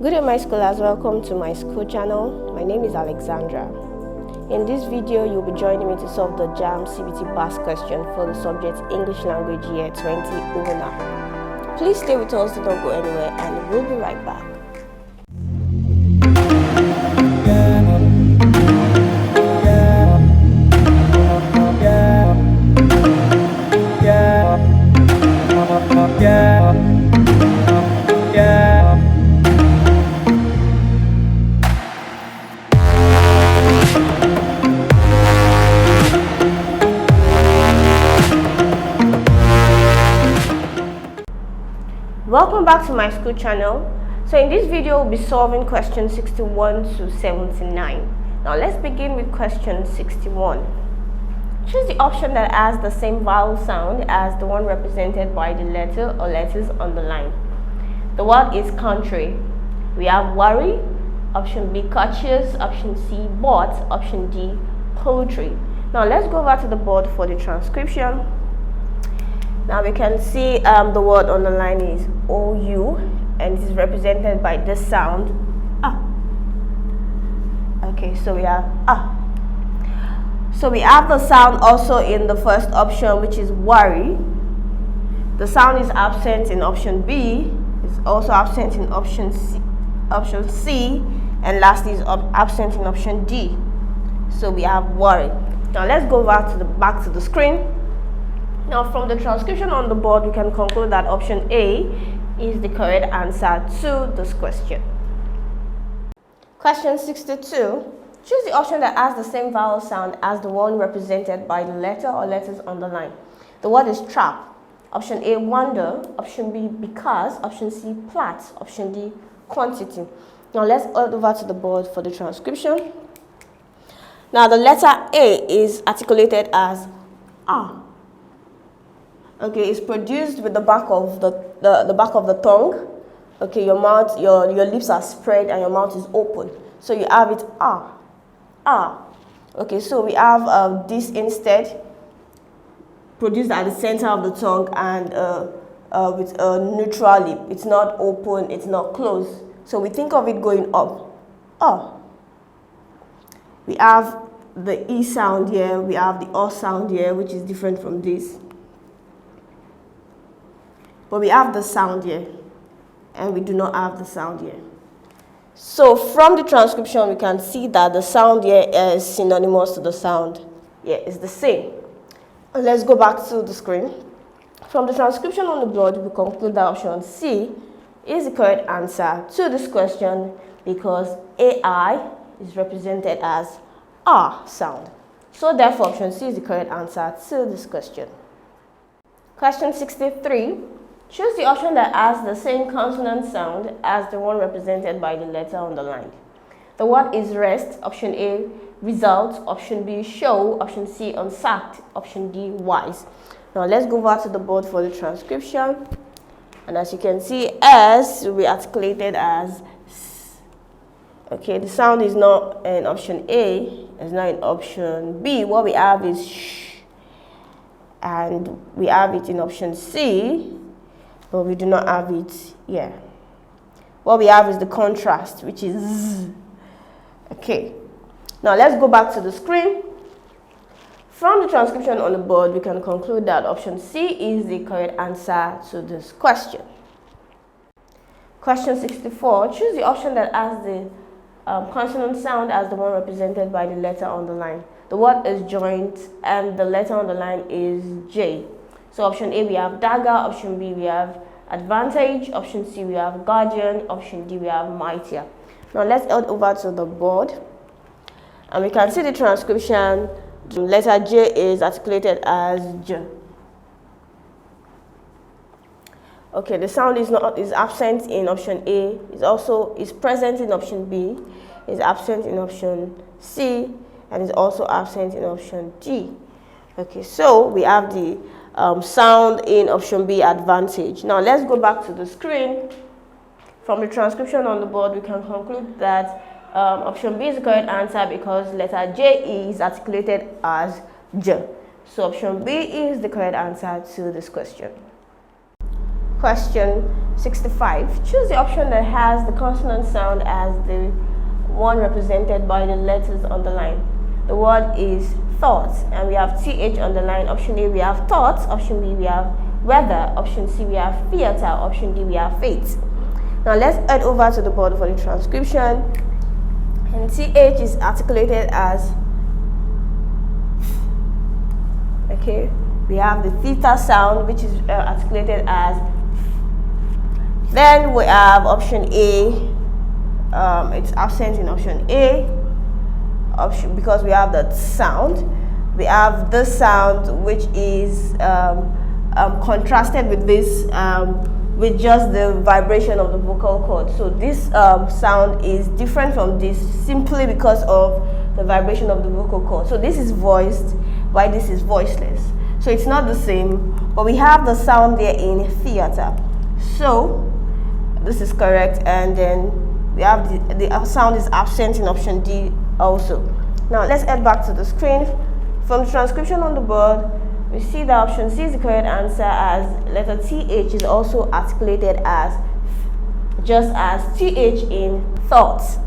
Good day, my schoolers. Welcome to my school channel. My name is Alexandra. In this video, you'll be joining me to solve the JAMB CBT past question for the subject English Language Year 2009. Please stay with us, do not go anywhere, and we'll be right back. Welcome back to my school channel. So in this video, we'll be solving questions 61 to 79. Now let's begin with question 61. Choose the option that has the same vowel sound as the one represented by the letter or letters on the line. The word is country. We have worry, option B courteous, option C but, option D poultry. Now let's go over to the board for the transcription. Now we can see the word on the line is OU, and it is represented by this sound ah. Okay, so we have ah. So we have the sound also in the first option, which is worry. The sound is absent in option B. It's also absent in option C, and lastly is absent in option D. So we have worry. Now let's go back to the screen. Now from the transcription on the board, we can conclude that option A is the correct answer to this question. Question 62. Choose the option that has the same vowel sound as the one represented by the letter or letters on the line. The word is trap. Option A, wonder. Option B, because. Option C, plat. Option D, quantity. Now let's head over to the board for the transcription. Now the letter A is articulated as ah. Okay, it's produced with the back of the back of the tongue. Okay, your mouth, your lips are spread and your mouth is open. So you have it ah, ah. Okay, so we have this instead produced at the center of the tongue and with a neutral lip. It's not open, it's not closed. So we think of it going up. Ah. We have the E sound here. We have the O sound here, which is different from this. But we have the sound here, and we do not have the sound here. So from the transcription, we can see that the sound here is synonymous to the sound here. It's the same. Let's go back to the screen. From the transcription on the board, we conclude that option C is the correct answer to this question because AI is represented as R sound. So therefore, option C is the correct answer to this question. Question 63. Choose the option that has the same consonant sound as the one represented by the letter on the line. The word is rest. Option A, result. Option B, show. Option C, unsacked. Option D, wise. Now let's go over to the board for the transcription. And as you can see, S will be articulated as S. Okay, the sound is not in option A. It's not in option B. What we have is sh. And we have it in option C. But we do not have it here. What we have is the contrast, which is Z. Okay. Now let's go back to the screen. From the transcription on the board, we can conclude that option C is the correct answer to this question. Question 64. Choose the option that has the consonant sound as the one represented by the letter on the line. The word is joint and the letter on the line is J. So option A, we have dagger. Option B, we have advantage. Option C, we have guardian. Option D, we have mightier. Now let's head over to the board. And we can see the transcription. The letter J is articulated as J. Okay, the sound is absent in option A. Is present in option B. Is absent in option C. And is also absent in option D. Okay, so we have the sound in option B, advantage. Now let's go back to the screen. From the transcription on the board, we can conclude that option B is the correct answer because letter J is articulated as J. So option B is the correct answer to this question. Question 65. Choose the option that has the consonant sound as the one represented by the letters underlined. The word is thoughts, and we have TH underlined. Option A, we have thoughts. Option B, we have weather. Option C, we have theater. Option D, we have fate. Now let's head over to the board for the transcription. And TH is articulated as, okay, we have the theta sound, which is articulated as. Then we have option A. It's absent in option A. Option, because we have that sound. We have this sound, which is contrasted with this, with just the vibration of the vocal cord. So this sound is different from this simply because of the vibration of the vocal cord. So this is voiced, while this is voiceless. So it's not the same, but we have the sound there in theater. So this is correct, and then we have the sound is absent in option D also. Now let's head back to the screen. From the transcription on the board, we see that option C is the correct answer, as letter TH is also articulated as, just as TH in thoughts.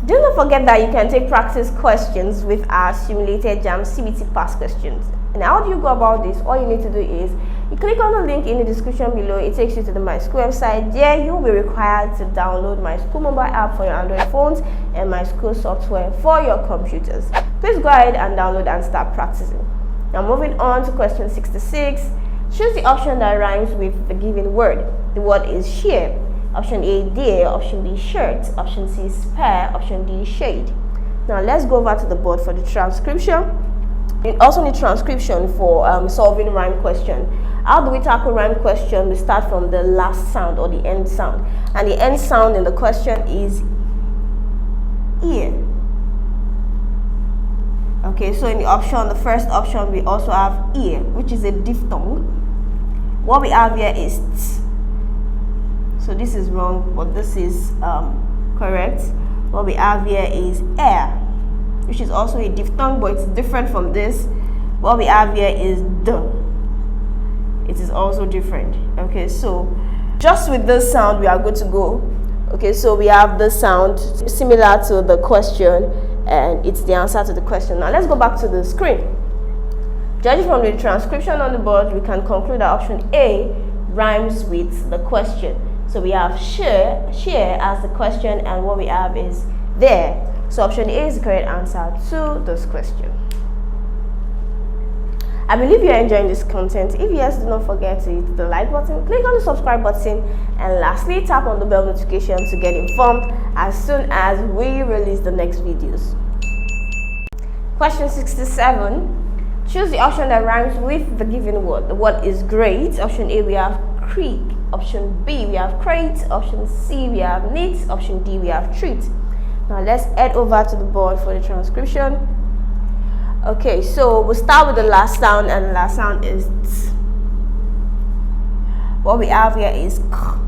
Do not forget that you can take practice questions with our simulated JAMB CBT past questions. And how do you go about this? All you need to do is you click on the link in the description below. It takes you to the Myschool website. There you'll be required to download Myschool mobile app for your Android phones and Myschool software for your computers. Please go ahead and download and start practicing. Now moving on to question 66. Choose the option that rhymes with the given word. The word is sheer. Option A, deer. Option B, shirt. Option C, spare. Option D, shade. Now let's go over to the board for the transcription. You also need transcription for solving rhyme question. How do we tackle rhyme question? We start from the last sound or the end sound, and the end sound in the question is ear. Okay, so in the option, the first option, we also have ear, which is a diphthong. What we have here is t. So this is wrong, but this is correct. What we have here is air, which is also a diphthong, but it's different from this. What we have here is d. It is also different. Okay, so just with this sound we are good to go. Okay, so we have this sound similar to the question, and it's the answer to the question. Now let's go back to the screen. Judging from the transcription on the board, we can conclude that option A rhymes with the question. So we have sheer as the question, and what we have is there. So option A is the correct answer to this question. I believe you are enjoying this content. If yes, do not forget to hit the like button, click on the subscribe button, and lastly tap on the bell notification to get informed as soon as we release the next videos. Question 67. Choose the option that rhymes with the given word. The word is great. Option A, we have creek. Option B, we have crate. Option C, we have neat. Option D, we have treat. Now let's head over to the board for the transcription. Okay, so we'll start with the last sound, and the last sound is t. What we have here is k,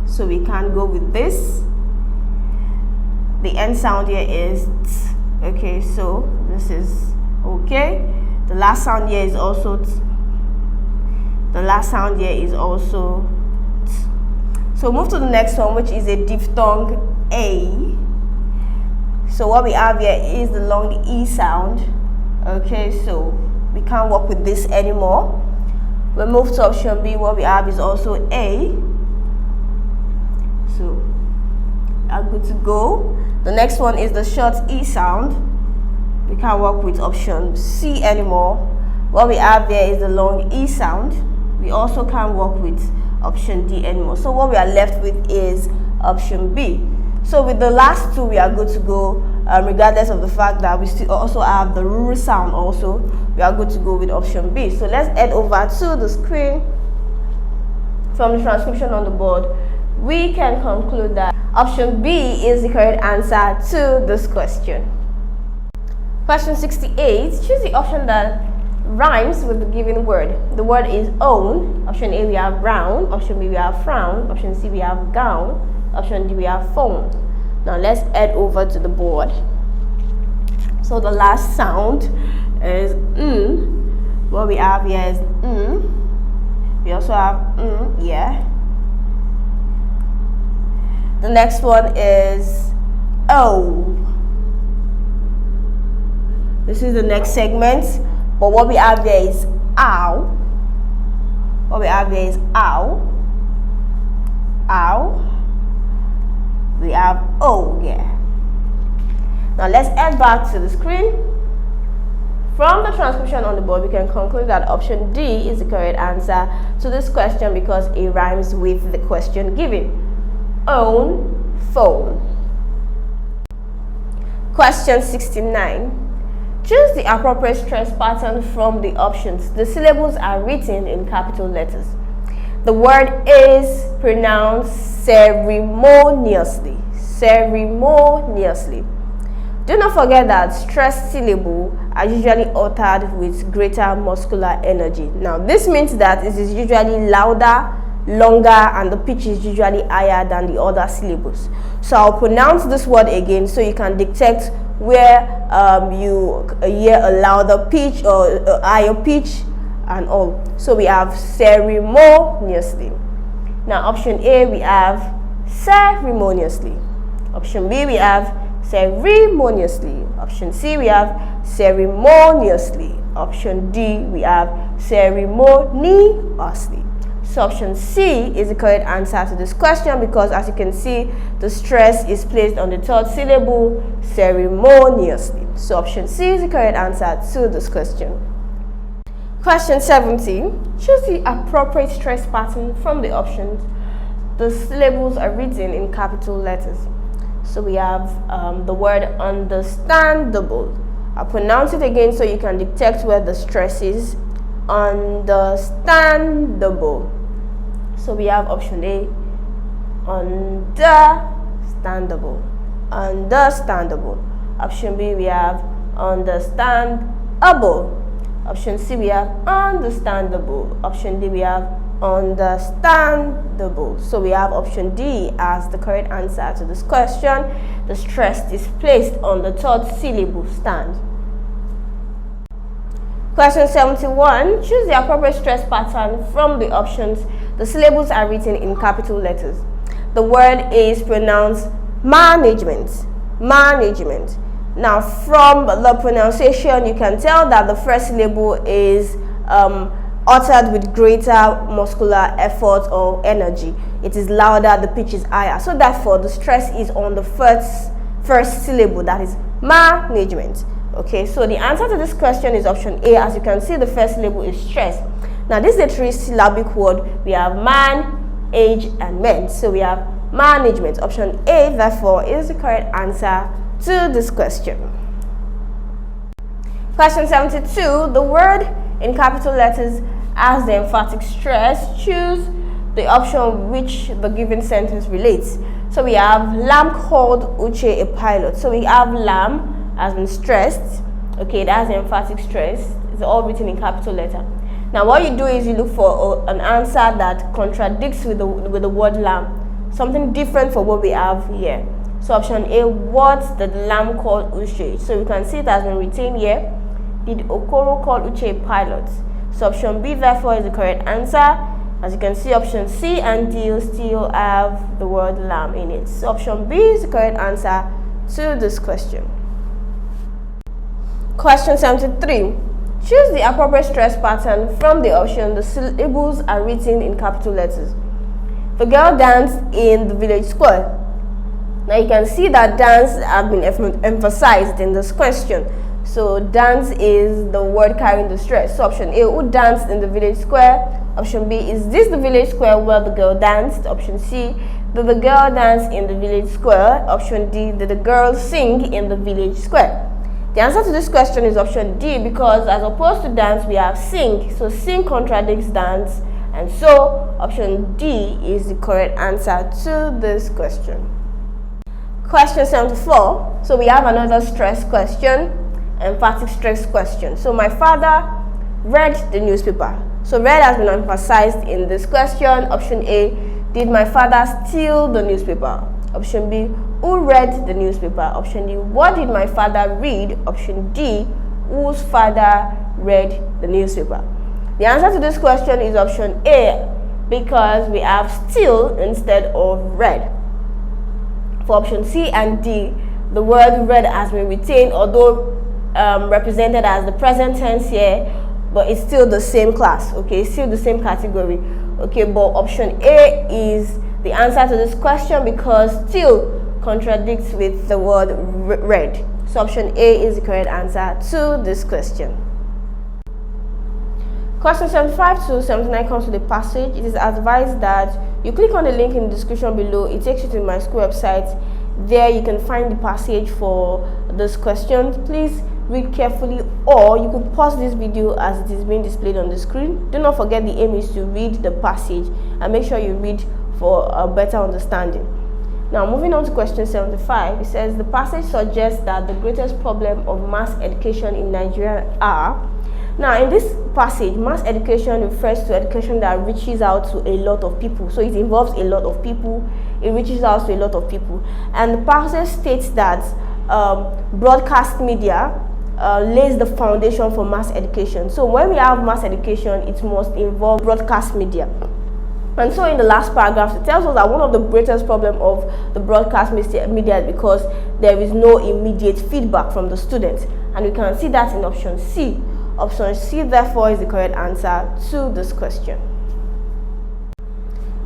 so we can go with this. The end sound here is t. Okay, so this is okay. The last sound here is also t. The last sound here is also t. So move to the next one, which is a diphthong A. So what we have here is the long E sound. Okay, so we can't work with this anymore. We move to option B. What we have is also A. So I'm good to go. The next one is the short E sound. We can't work with option C anymore. What we have there is the long E sound. We also can't work with option D anymore. So what we are left with is option B. So with the last two, we are good to go, regardless of the fact that we still also have the rural sound also. We are good to go with option B. So let's head over to the screen. From the transcription on the board, we can conclude that option B is the correct answer to this question. Question 68. Choose the option that rhymes with the given word. The word is own. Option A, we have brown. Option B, we have frown. Option C, we have gown. Option D, we have phone. Now let's head over to the board. So the last sound is What we have here is We also have yeah. The next one is O. This is the next segment, but what we have there is ow. What we have there is ow. Ow. We have O here. Now let's head back to the screen. From the transcription on the board, we can conclude that option D is the correct answer to this question because it rhymes with the question given. Own phone. Question 69. Choose the appropriate stress pattern from the options. The syllables are written in capital letters. The word is pronounced ceremoniously. Ceremoniously. Do not forget that stressed syllables are usually uttered with greater muscular energy. Now, this means that it is usually louder, longer, and the pitch is usually higher than the other syllables. So I'll pronounce this word again so you can detect where you hear a louder pitch or a higher pitch and all. So we have ceremoniously. Now option A, we have ceremoniously. Option B, we have ceremoniously. Option C, we have ceremoniously. Option D, we have ceremoniously. So option C is the correct answer to this question because, as you can see, the stress is placed on the third syllable, ceremoniously. So option C is the correct answer to this question. Question 70. Choose the appropriate stress pattern from the options. The syllables are written in capital letters. So we have the word understandable. I'll pronounce it again so you can detect where the stress is. Understandable. So we have option A, understandable. Understandable. Option B, we have understandable. Option C, we have understandable. Option D, we have understandable. So we have option D as the correct answer to this question. The stress is placed on the third syllable, stand. Question 71. Choose the appropriate stress pattern from the options. The syllables are written in capital letters. The word is pronounced management. Management. Now, from the pronunciation, you can tell that the first syllable is uttered with greater muscular effort or energy. It is louder, the pitch is higher. So therefore, the stress is on the first syllable, that is management. Okay, so the answer to this question is option A. As you can see, the first syllable is stress. Now, this is a three-syllabic word. We have man, age, and men. So we have management. Option A, therefore, is the correct answer to this question. Question 72. The word in capital letters has the emphatic stress. Choose the option which the given sentence relates. So we have Lam called Uche a pilot. So we have Lam has been stressed. Okay, that's the emphatic stress. It's all written in capital letter. Now what you do is you look for an answer that contradicts with the word lamb, something different from what we have here. So option A, what did the lamb call Uche? So you can see it has been written here. Did Okoro call Uche a pilot? So option B therefore is the correct answer. As you can see, option C and D still have the word lamb in it. So option B is the correct answer to this question. Question 73. Choose the appropriate stress pattern from the option. The syllables are written in capital letters. The girl danced in the village square. Now you can see that dance have been emphasized in this question. So dance is the word carrying the stress. So option A, who danced in the village square? Option B, is this the village square where the girl danced? Option C, did the girl dance in the village square? Option D, did the girl sing in the village square? The answer to this question is option D, because as opposed to dance, we have sing. So sing contradicts dance, and so option D is the correct answer to this question. Question 74. So we have another stress question, emphatic stress question. So my father read the newspaper. So read has been emphasized in this question. Option A, did my father steal the newspaper? Option B, who read the newspaper? Option D, what did my father read? Option D, whose father read the newspaper? The answer to this question is option A, because we have still instead of read. For option C and D, the word read has been retained, although represented as the present tense here, but it's still the same class, okay, still the same category, okay. But option A is the answer to this question because still contradicts with the word read. So option A is the correct answer to this question. Question 75 to 79 comes to the passage. It is advised that you click on the link in the description below. It takes you to my school website. There you can find the passage for this question. Please read carefully, or you could pause this video as it is being displayed on the screen. Do not forget the aim is to read the passage and make sure you read for a better understanding. Now moving on to question 75, it says the passage suggests that the greatest problem of mass education in Nigeria are. Now in this passage, mass education refers to education that reaches out to a lot of people. So it involves a lot of people, it reaches out to a lot of people. And the passage states that broadcast media lays the foundation for mass education. So when we have mass education, it must involve broadcast media. And so in the last paragraph, it tells us that one of the greatest problems of the broadcast media is because there is no immediate feedback from the students. And we can see that in option C. Option C, therefore, is the correct answer to this question.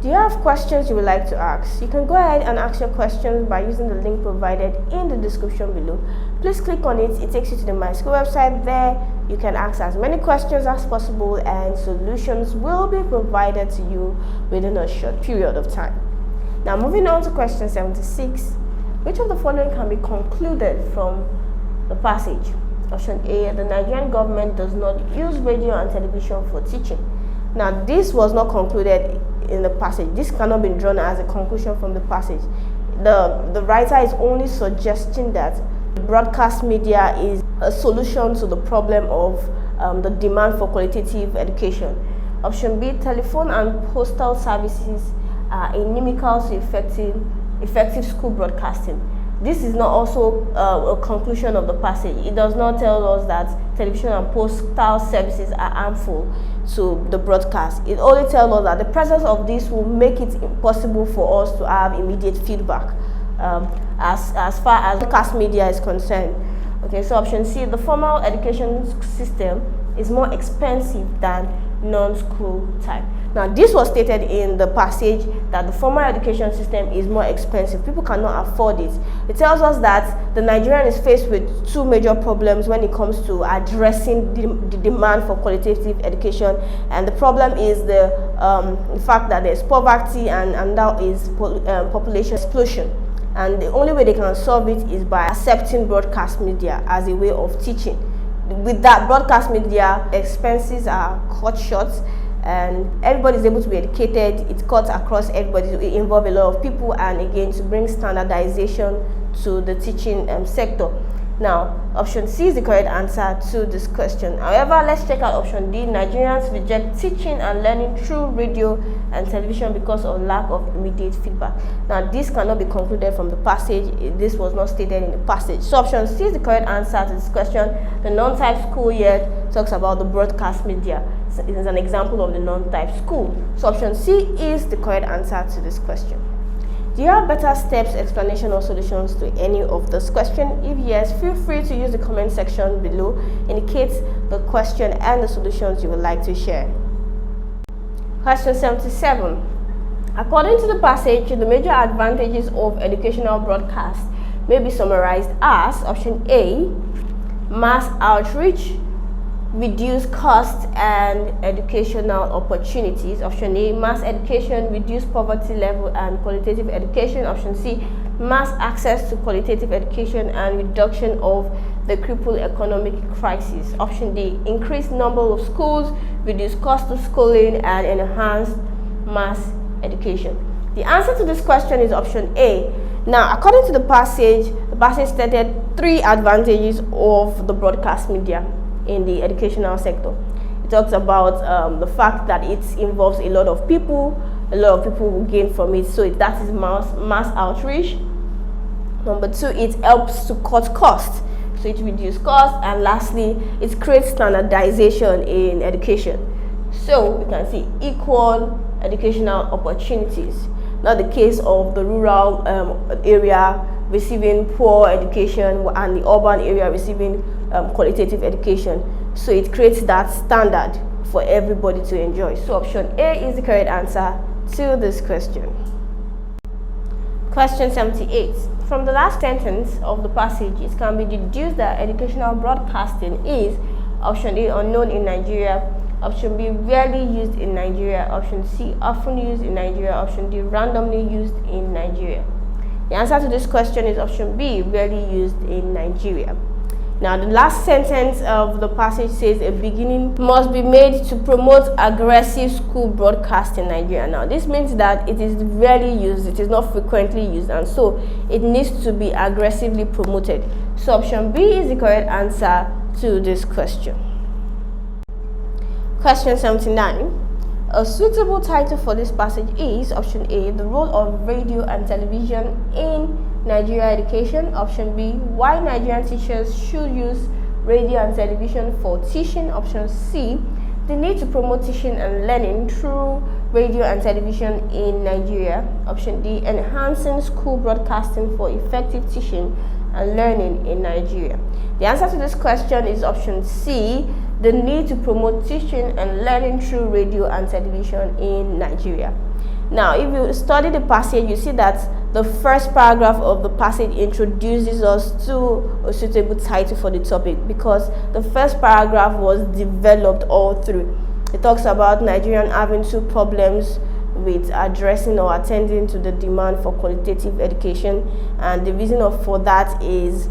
Do you have questions you would like to ask? You can go ahead and ask your questions by using the link provided in the description below. Please click on it. It takes you to the My School website. There you can ask as many questions as possible and solutions will be provided to you within a short period of time. Now moving on to question 76. Which of the following can be concluded from the passage? Option A, the Nigerian government does not use radio and television for teaching. Now this was not concluded in the passage. This cannot be drawn as a conclusion from the passage. The writer is only suggesting that broadcast media is a solution to the problem of the demand for qualitative education. Option B, telephone and postal services are inimical to effective school broadcasting. This is not also a conclusion of the passage. It does not tell us that television and postal services are harmful to the broadcast. It only tells us that the presence of this will make it impossible for us to have immediate feedback as far as broadcast media is concerned. Okay, so option C, the formal education system is more expensive than non-school type. Now this was stated in the passage that the formal education system is more expensive. People cannot afford it. It tells us that the Nigerian is faced with two major problems when it comes to addressing the demand for qualitative education, and the problem is the fact that there's poverty and that is population explosion. And the only way they can solve it is by accepting broadcast media as a way of teaching. With that, broadcast media expenses are cut short and everybody is able to be educated. It cuts across everybody, it involves a lot of people, and again to bring standardization to the teaching sector. Now option C is the correct answer to this question. However, let's check out option D. Nigerians reject teaching and learning through radio and television because of lack of immediate feedback. Now this cannot be concluded from the passage. This was not stated in the passage. So option C is the correct answer to this question. The non-type school here talks about the broadcast media. It is an example of the non-type school. So option C is the correct answer to this question. Do you have better steps, explanation, or solutions to any of this question? If yes, feel free to use the comment section below. Indicate the question and the solutions you would like to share. Question 77. According to the passage, the major advantages of educational broadcast may be summarized as option A, mass outreach, reduce costs and educational opportunities. Option A, mass education, reduce poverty level and qualitative education. Option C, mass access to qualitative education and reduction of the crippled economic crisis. Option D, increased number of schools, reduce cost of schooling and enhance mass education. The answer to this question is option A. Now, according to the passage stated three advantages of the broadcast media in the educational sector. It talks about the fact that it involves a lot of people will gain from it. So that is mass outreach. Number two, it helps to cut costs, so it reduces costs. And lastly, it creates standardization in education. So we can see equal educational opportunities, not the case of the rural area receiving poor education and the urban area receiving qualitative education. So it creates that standard for everybody to enjoy. So option A is the correct answer to this question. Question 78. From the last sentence of the passage, it can be deduced that educational broadcasting is option A, unknown in Nigeria, option B, rarely used in Nigeria, option C, often used in Nigeria, option D, randomly used in Nigeria. The answer to this question is option B, rarely used in Nigeria. Now, the last sentence of the passage says a beginning must be made to promote aggressive school broadcast in Nigeria. Now, this means that it is rarely used, it is not frequently used, and so it needs to be aggressively promoted. So option B is the correct answer to this question. Question 79. A suitable title for this passage is option A, the role of radio and television in Nigeria education, option B, why Nigerian teachers should use radio and television for teaching, option C, the need to promote teaching and learning through radio and television in Nigeria, option D, enhancing school broadcasting for effective teaching and learning in Nigeria. The answer to this question is option C, the need to promote teaching and learning through radio and television in Nigeria. Now, if you study the passage, you see that the first paragraph of the passage introduces us to a suitable title for the topic, because the first paragraph was developed all through. It talks about Nigerian having two problems with addressing or attending to the demand for qualitative education, and the reason for that is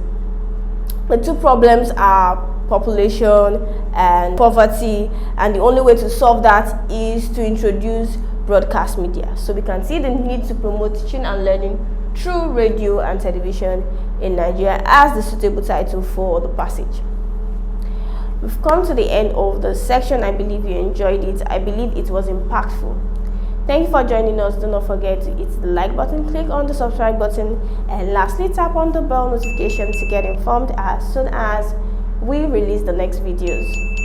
the two problems are population and poverty, and the only way to solve that is to introduce broadcast media. So we can see the need to promote teaching and learning through radio and television in Nigeria as the suitable title for the passage. We've come to the end of the section. I believe you enjoyed it. I believe it was impactful. Thank you for joining us. Do not forget to hit the like button, click on the subscribe button, and lastly tap on the bell notification to get informed as soon as we release the next videos.